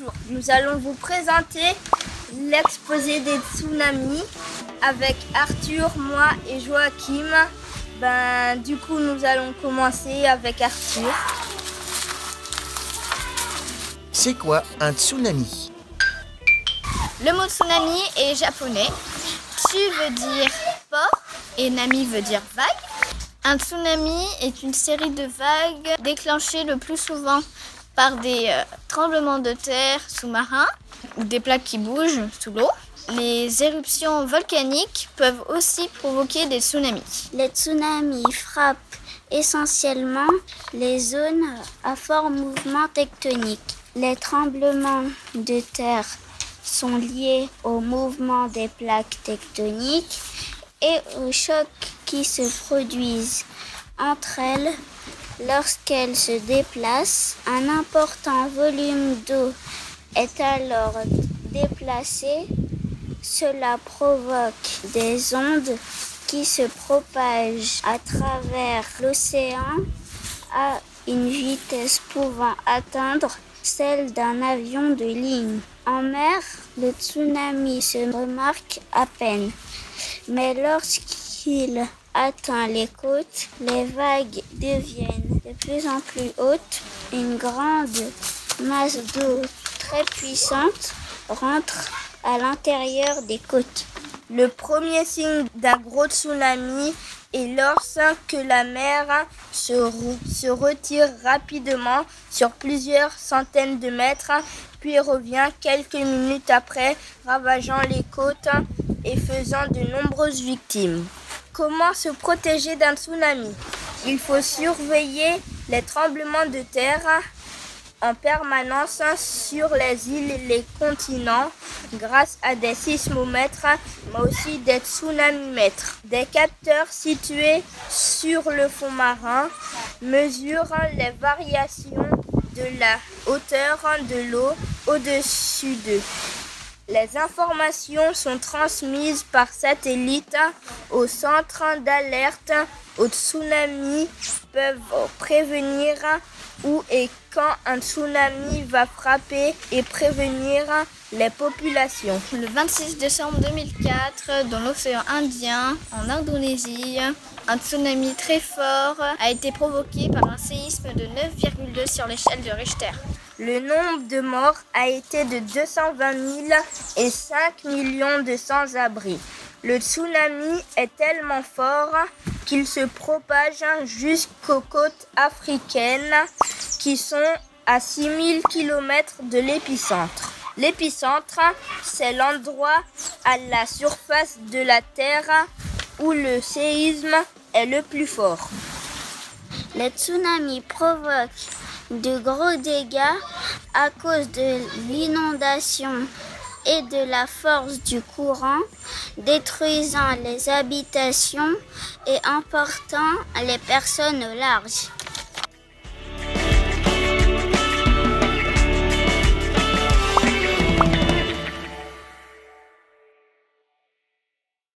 Bonjour, nous allons vous présenter l'exposé des tsunamis avec Arthur, moi et Joachim. Du coup, nous allons commencer avec Arthur. C'est quoi un tsunami? Le mot tsunami est japonais. Tsu veut dire port et nami veut dire vague. Un tsunami est une série de vagues déclenchées le plus souvent par des tremblements de terre sous-marins ou des plaques qui bougent sous l'eau. Les éruptions volcaniques peuvent aussi provoquer des tsunamis. Les tsunamis frappent essentiellement les zones à fort mouvement tectonique. Les tremblements de terre sont liés au mouvement des plaques tectoniques et aux chocs qui se produisent entre elles lorsqu'elles se déplacent. Un important volume d'eau est alors déplacé. Cela provoque des ondes qui se propagent à travers l'océan à une vitesse pouvant atteindre celle d'un avion de ligne. En mer, le tsunami se remarque à peine, mais lorsqu'il atteint les côtes, les vagues deviennent de plus en plus hautes. Une grande masse d'eau très puissante rentre à l'intérieur des côtes. Le premier signe d'un gros tsunami est lorsque la mer se retire rapidement sur plusieurs centaines de mètres, puis revient quelques minutes après, ravageant les côtes et faisant de nombreuses victimes. Comment se protéger d'un tsunami? Il faut surveiller les tremblements de terre en permanence sur les îles et les continents grâce à des sismomètres, mais aussi des tsunamimètres. Des capteurs situés sur le fond marin mesurent les variations de la hauteur de l'eau au-dessus d'eux. Les informations sont transmises par satellite au centre d'alerte au tsunami, peuvent prévenir où et quand un tsunami va frapper et prévenir les populations. Le 26 décembre 2004, dans l'océan Indien, en Indonésie, un tsunami très fort a été provoqué par un séisme de 9,2 sur l'échelle de Richter. Le nombre de morts a été de 220 000 et 5 millions de sans-abri. Le tsunami est tellement fort qu'il se propage jusqu'aux côtes africaines qui sont à 6000 km de l'épicentre. L'épicentre, c'est l'endroit à la surface de la Terre où le séisme est le plus fort. Les tsunamis provoquent de gros dégâts à cause de l'inondation et de la force du courant, détruisant les habitations et emportant les personnes au large.